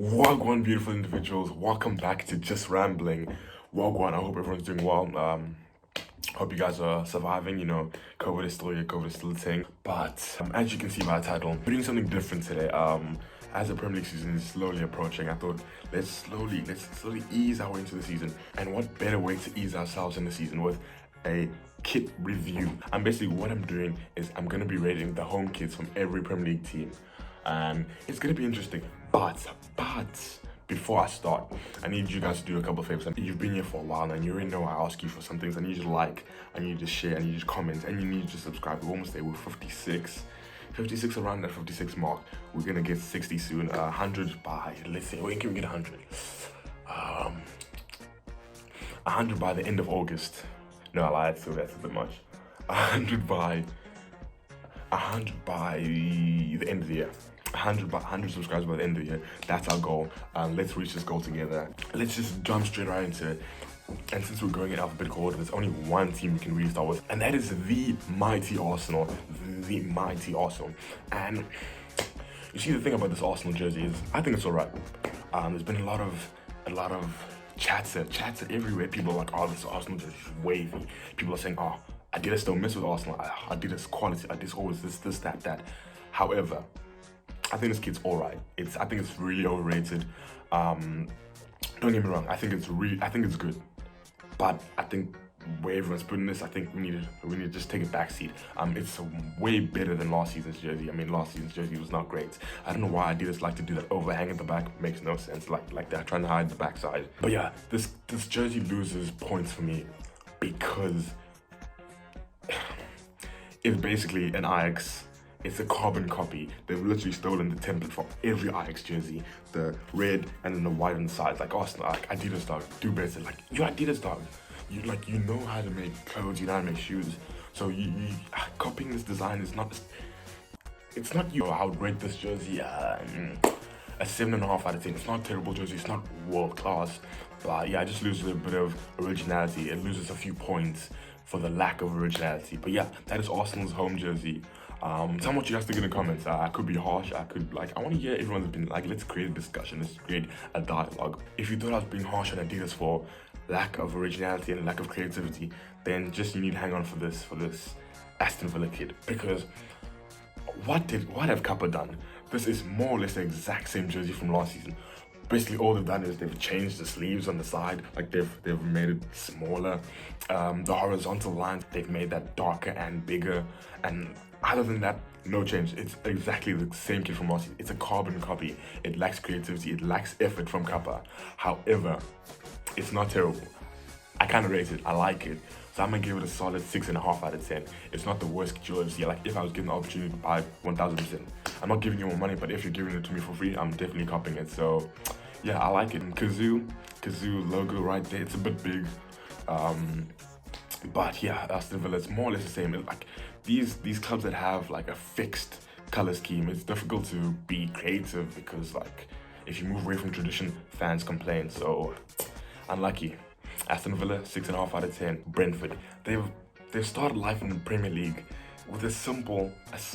Wagwan, beautiful individuals. Welcome back to Just Rambling. Wagwan, I hope everyone's doing well. Hope you guys are surviving. COVID is still here, COVID is still a thing. But as you can see by the title, we're doing something different today. As the Premier League season is slowly approaching, I thought let's slowly ease our way into the season. And what better way to ease ourselves in the season with a kit review. And basically what I'm doing is I'm gonna be rating the home kits from every Premier League team. And it's gonna be interesting. But before I start, I need you guys to do a couple of favors. You've been here for a while and you already know I ask you for some things. I need you to like, I need you to share, I need you to comment, and you need to subscribe. We're almost there. We're 56 around that 56 mark. We're gonna get 60 soon. 100 by, let's say, when can we get 100? 100 by the end of August. No, I lied, so that's a bit much. 100 by the end of the year. 100 subscribers by the end of the year. That's our goal. Let's reach this goal together. Let's just jump straight right into it. And since we're going in alphabetical order, there's only one team we can really start with, and that is the mighty Arsenal. The mighty Arsenal. And you see, the thing about this Arsenal jersey is, I think it's alright. There's been a lot of chats everywhere. People are like, oh, this Arsenal jersey is wavy. People are saying, oh, Adidas don't mess with Arsenal. Adidas quality. Adidas always this, that. However, I think this kit's alright. I think it's really overrated. Don't get me wrong. I think it's good. But I think where everyone's putting this, I think we need to just take a backseat. It's way better than last season's jersey. I mean, last season's jersey was not great. I don't know why Adidas like to do that overhang at the back. Makes no sense. Like they're trying to hide the backside. But yeah, this jersey loses points for me because it's basically an Ajax. It's a carbon copy. They've literally stolen the template from every Ajax jersey. The red and then the white on the sides. Like Arsenal, like Adidas dog, do better. Like you're Adidas dog. You know how to make clothes, you know how to make shoes. So you copying this design is not. It's not you. I would rate this jersey a 7.5 out of 10. It's not a terrible jersey. It's not world class. But yeah, it just loses a bit of originality. It loses a few points for the lack of originality. But yeah, that is Arsenal's home jersey. Tell me what you guys think in the comments. I could be harsh. I want to hear everyone's opinion. Let's create a discussion. Let's create a dialogue. If you thought I was being harsh on Adidas for lack of originality and lack of creativity, then just you need to hang on for this Aston Villa kid. Because what have Kappa done? This is more or less the exact same jersey from last season. Basically, all they've done is they've changed the sleeves on the side. Like they've made it smaller. The horizontal lines, they've made that darker and bigger. And other than that, no change. It's exactly the same kit from last season. It's a carbon copy. It lacks creativity. It lacks effort from Kappa. However, it's not terrible. I kind of rate it. I like it. So I'm gonna give it a solid 6.5 out of 10. It's not the worst jersey. Like if I was given the opportunity to buy 1000%, I'm not giving you more money, but if you're giving it to me for free, I'm definitely copying it. So yeah, I like it. Kazoo logo right there. It's a bit big. But yeah, Aston Villa, it's more or less the same. Like these clubs that have like a fixed color scheme, it's difficult to be creative because like if you move away from tradition, fans complain. So unlucky. Aston Villa, 6.5 out of 10. Brentford, they've started life in the Premier League with a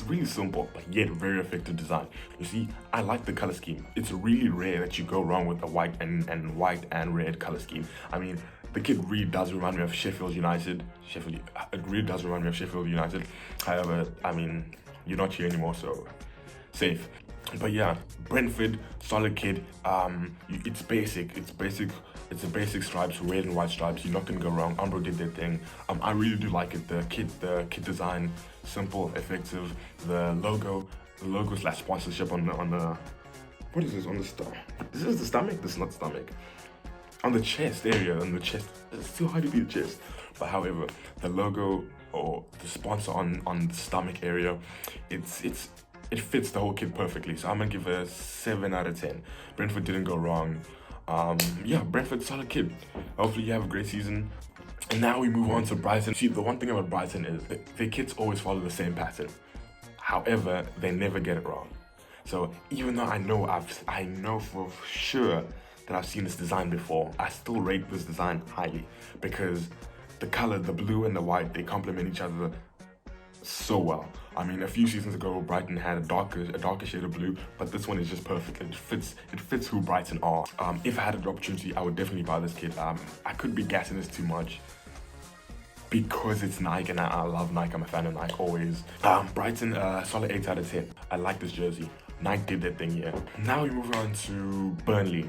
really simple but yet very effective design. You see, I like the color scheme. It's really rare that you go wrong with a white and red color scheme. I mean, the kid really does remind me of Sheffield United. It really does remind me of Sheffield United. However, I mean, you're not here anymore, so safe. But yeah, Brentford, solid kid. It's basic. It's a basic stripes, red and white stripes. You're not gonna go wrong. Umbro did their thing. I really do like it. The kit design, simple, effective. The logo / sponsorship on the what is this on the star? This is the stomach. This is not the stomach. On the chest area, on the chest. It's still hard to be the chest. But however, the logo or the sponsor on the stomach area, it fits the whole kit perfectly. So I'm gonna give it a 7 out of 10. Brentford didn't go wrong. Yeah, Brentford, solid kid. Hopefully you have a great season. And now we move on to Brighton. See, the one thing about Brighton is their kits always follow the same pattern. However, they never get it wrong. So even though I know for sure that I've seen this design before, I still rate this design highly because the color, the blue and the white, they complement each other so well. I mean, a few seasons ago, Brighton had a darker shade of blue, but this one is just perfect. It fits who Brighton are. If I had the opportunity, I would definitely buy this kit. I could be gassing this too much because it's Nike, and I love Nike. I'm a fan of Nike always. Brighton, solid 8 out of 10. I like this jersey. Nike did their thing here. Now we move on to Burnley.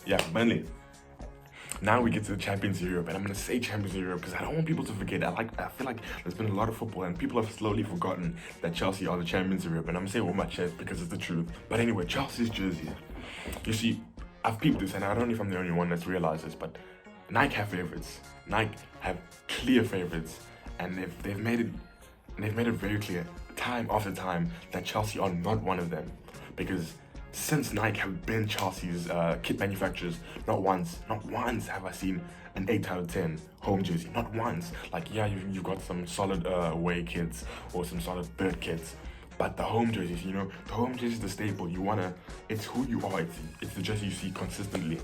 Yeah, Burnley. Now we get to the Champions Europe, and I'm gonna say Champions Europe because I don't want people to forget. I feel like there's been a lot of football, and people have slowly forgotten that Chelsea are the Champions Europe, and I'm gonna say it with my chest because it's the truth. But anyway, Chelsea's jersey. You see, I've peeped this, and I don't know if I'm the only one that's realized this, but Nike have favorites. Nike have clear favorites, and they've made it very clear, time after time, that Chelsea are not one of them, because since Nike have been Chelsea's kit manufacturers, not once have I seen an 8 out of 10 home jersey. Not once. Like, yeah, you've got some solid away kits or some solid third kits, but the home jerseys, you know, the home jersey is the staple. It's who you are. It's the jersey you see consistently.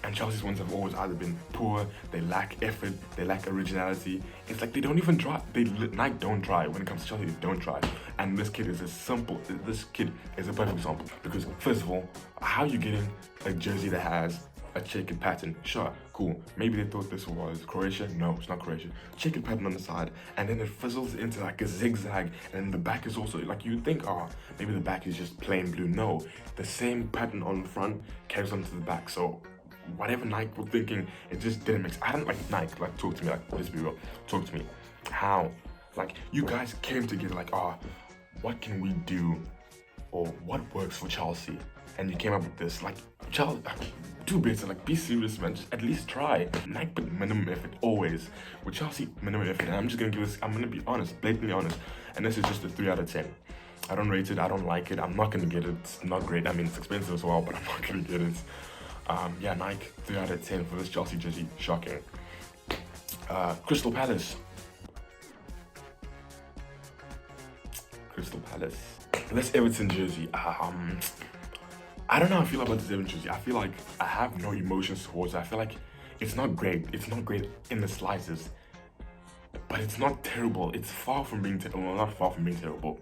And Chelsea's ones have always either been poor, they lack effort, they lack originality. It's like they don't even try. Nike don't try. When it comes to Chelsea, they don't try. And this kid is this kid is a perfect example. Because first of all, how are you getting a jersey that has a checkered pattern? Sure, cool. Maybe they thought this was Croatia. No, it's not Croatia. Checkered pattern on the side, and then it fizzles into like a zigzag, and the back is also like, you'd think, oh, maybe the back is just plain blue. No, the same pattern on the front carries on to the back. So whatever Nike were thinking, it just didn't mix. I don't like Nike. Like, talk to me. Like, let's be real. Talk to me. How? Like, you guys came together like, what can we do, or what works for Chelsea? And you came up with this. Like, Chelsea, do better. Like, be serious, man. Just at least try. Nike put minimum effort always. With Chelsea, minimum effort. And I'm just gonna give this. I'm gonna be honest, blatantly honest. And this is just a 3 out of 10. I don't rate it. I don't like it. I'm not gonna get it. It's not great. I mean, it's expensive as well, but I'm not gonna get it. Yeah, Nike, 3 out of 10 for this Chelsea jersey. Shocking. Crystal Palace. This Everton jersey. I don't know how I feel about this Everton jersey. I feel like I have no emotions towards it. I feel like it's not great. It's not great in the slices. But it's not terrible. It's far from being terrible. Well, not far from being terrible.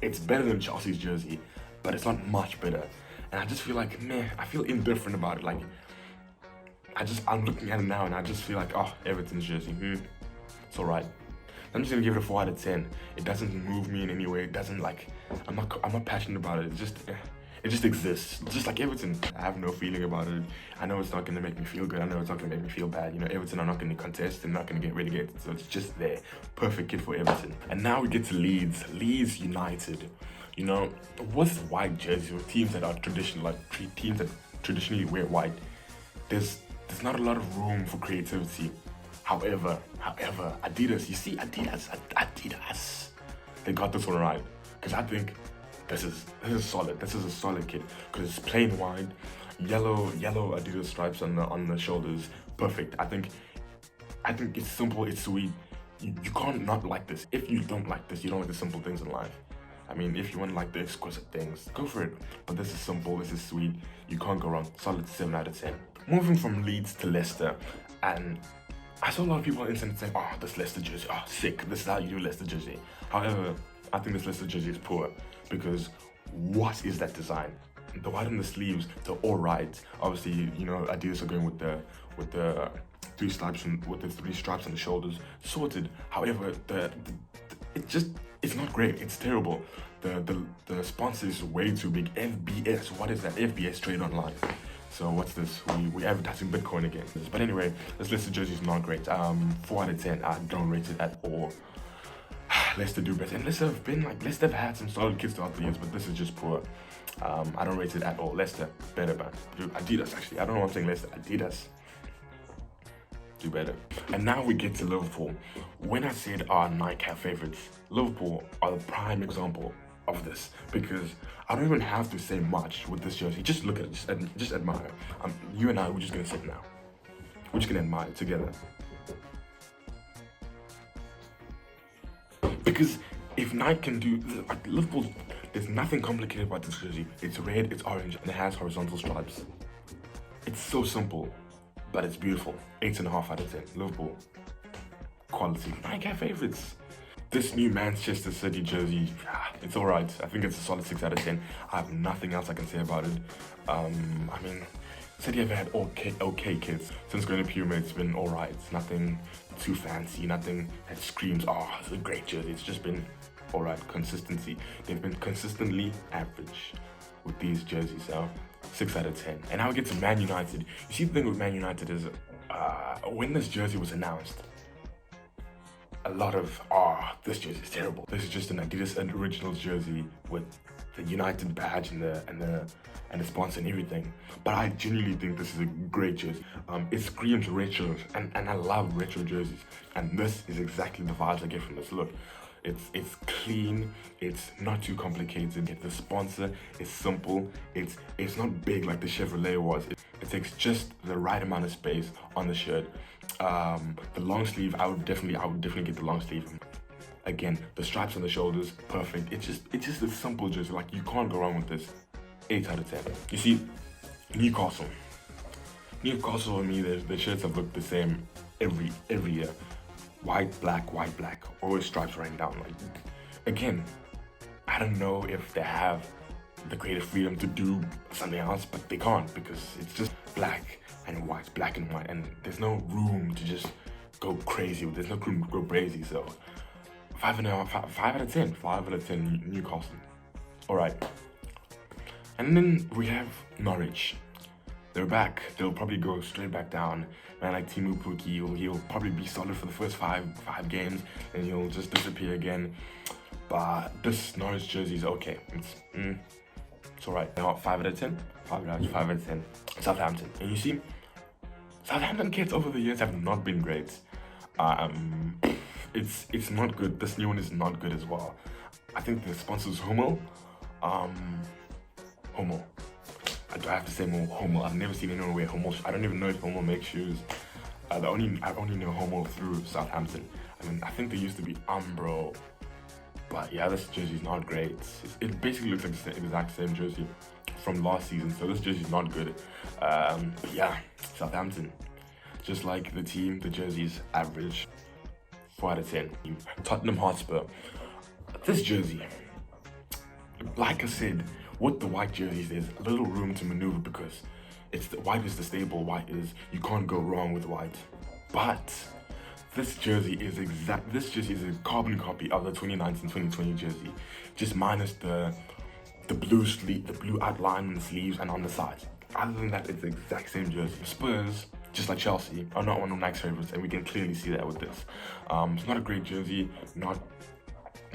It's better than Chelsea's jersey, but it's not much better. And I just feel like, meh, I feel indifferent about it. Like, I'm looking at it now and I just feel like, oh, Everton's jersey, it's alright. I'm just gonna give it a 4 out of 10. It doesn't move me in any way. It doesn't, like, I'm not passionate about it. It just exists. Just like Everton. I have no feeling about it. I know it's not gonna make me feel good. I know it's not gonna make me feel bad. You know, Everton are not gonna contest. They're not gonna get relegated. So it's just there. Perfect kit for Everton. And now we get to Leeds. Leeds United. You know, with white jerseys, with teams that are traditional, like teams that traditionally wear white, there's not a lot of room for creativity. However, Adidas, you see, Adidas, they got this one right. Because I think this is solid. This is a solid kit because it's plain white, yellow Adidas stripes on the shoulders. Perfect. I think it's simple. It's sweet. You can't not like this. If you don't like this, you don't like the simple things in life. I mean, if you want to like the exquisite things, go for it. But this is simple, this is sweet. You can't go wrong. Solid 7 out of 10. Moving from Leeds to Leicester, and I saw a lot of people on the internet saying, oh, this Leicester jersey, oh, sick. This is how you do Leicester jersey. However, I think this Leicester jersey is poor because what is that design? The white on the sleeves, they're all right. Obviously, you know, Adidas are going with the 3 stripes on the shoulders, sorted. However, it's not great. It's terrible. The sponsor is way too big. FBS. What is that? FBS Trade Online. So what's this? We advertising Bitcoin again. But anyway, this Leicester jersey is not great. 4 out of 10. I don't rate it at all. Leicester do better. And Leicester have had some solid kits throughout the years, but this is just poor. I don't rate it at all. Leicester better, man. Adidas actually. I don't know what I'm saying. Leicester. Adidas. Do better. And now we get to Liverpool. When I said our Nike have favorites, Liverpool are the prime example of this because I don't even have to say much with this jersey. Just look at it, just admire. You and I, we're just gonna sit now. We're just gonna admire it together. Because if Nike can do, like Liverpool, there's nothing complicated about this jersey. It's red, it's orange, and it has horizontal stripes. It's so simple. but it's beautiful. 8.5 out of 10. Liverpool. Quality. Nike favorites. This new Manchester City jersey, it's alright. I think it's a solid 6 out of 10. I have nothing else I can say about it. I mean, City have had okay kits. Since going to Puma, it's been alright. It's nothing too fancy, nothing that screams, oh, it's a great jersey. It's just been alright. Consistency. They've been consistently average with these jerseys, so 6 out of 10. And now we get to Man United. You see, the thing with Man United is, when this jersey was announced, a lot of, this jersey is terrible. This is just an Adidas original jersey with the United badge and the sponsor and everything. But I genuinely think this is a great jersey. It screams retro, and I love retro jerseys. And this is exactly the vibes I get from this. Look, it's clean, it's not too complicated. The sponsor is simple. It's not big like the Chevrolet was. It takes just the right amount of space on the shirt. The long sleeve, I would definitely get the long sleeve. Again, the stripes on the shoulders, perfect. It's just a simple jersey. Like, you can't go wrong with this. 8 out of 10. You see, Newcastle for me, the shirts have looked the same every year. White, black, always stripes running down. Like, again, I don't know if they have the creative freedom to do something else, but they can't, because it's just black and white, and there's no room to just go crazy. There's no room to go crazy. So 5 out of 10. 5 out of 10 Newcastle. All right. And then we have Norwich. They're back. They'll probably go straight back down. Man like Timu Puki, he'll probably be solid for the first five games, and he'll just disappear again. But this Norwich jersey is okay. It's alright. Now 5 out of 10. 5 out of 10. Southampton. And you see, Southampton kits over the years have not been great. It's not good. This new one is not good as well. I think the sponsor's Hummel. Hummel. Do I have to say more Hummel? I've never seen anyone wear Hummel. I don't even know if Hummel makes shoes. I only know Hummel through Southampton. I mean, I think there used to be Umbro. But yeah, this jersey is not great. It basically looks like the exact same jersey from last season. So this jersey is not good. But yeah, Southampton. Just like the team, the jersey's average. 4 out of 10. Tottenham Hotspur. This jersey, like I said, with the white jerseys, there's little room to maneuver, because white is the stable. White is, you can't go wrong with white. But this jersey is a carbon copy of the 2019-2020 jersey, just minus the blue sleeve, the blue outline on the sleeves and on the sides. Other than that, it's the exact same jersey. Spurs, just like Chelsea, are not one of Nike's favorites, and we can clearly see that with this. It's not a great jersey, not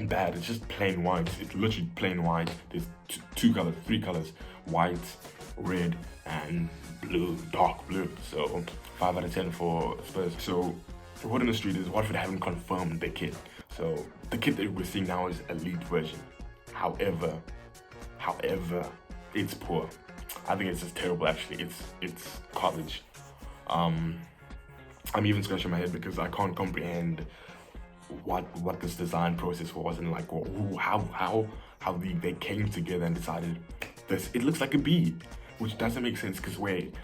bad. It's just plain white. It's literally plain white. There's three colors: white, red, and blue, dark blue. So 5 out of 10 for Spurs. So the word on the street is Watford haven't confirmed their kit. So the kit that we're seeing now is elite version. However, it's poor. I think it's just terrible. Actually, it's garbage. I'm even scratching my head because I can't comprehend what this design process was, and like how they came together and decided this. It looks like a bee, which doesn't make sense, because wait,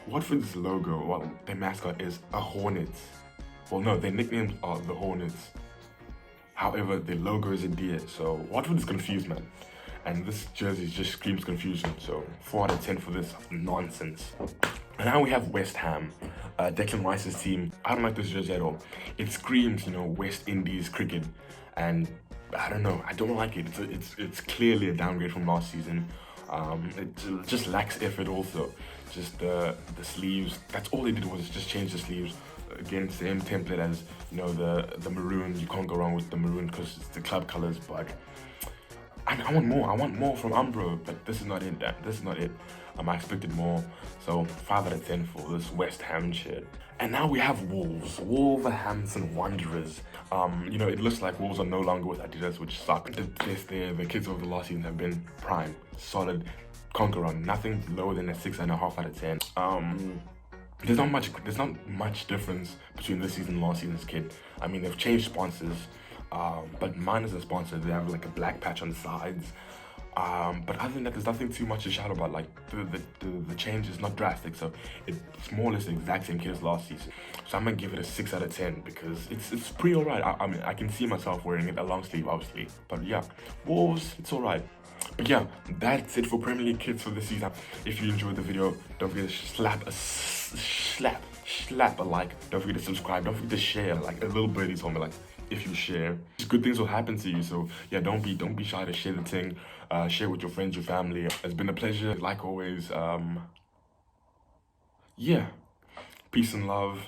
Watford's logo, well, their mascot is a hornet. Well, no, their nicknames are the Hornets. However, their logo is a deer, so Watford is confused, man. And this jersey just screams confusion, so 4 out of 10 for this nonsense. And now we have West Ham, Declan Rice's team. I don't like this jersey at all. It screams, West Indies cricket, and I don't know. I don't like it. It's clearly a downgrade from last season. It just lacks effort. Also, just the sleeves. That's all they did, was just change the sleeves. Again, same template as the maroon. You can't go wrong with the maroon because it's the club colors, but I want more. I want more from Umbro, but this is not it. This is not it. I expected more. So 5 out of 10 for this West Ham shirt. And now we have Wolves. Wolverhampton Wanderers. It looks like Wolves are no longer with Adidas, which sucks. The kids over the last season have been prime, solid, can't go wrong. Nothing lower than a 6.5 out of 10. There's not much difference between this season and last season's kit. I mean, they've changed sponsors, but minus the sponsor, they have like a black patch on the sides. But other than that, there's nothing too much to shout about. Like the change is not drastic, so it's more or less the exact same kit as last season. So I'm gonna give it a 6 out of 10 because it's pretty alright. I mean, I can see myself wearing it a long sleeve, obviously. But yeah, Wolves, it's alright. But yeah, that's it for Premier League kits for this season. If you enjoyed the video, don't forget to slap a like. Don't forget to subscribe. Don't forget to share. Like a little birdie told me, like if you share, good things will happen to you. So yeah, don't be shy to share the thing. Share with your friends, your family. It's been a pleasure. Like always. Yeah. Peace and love.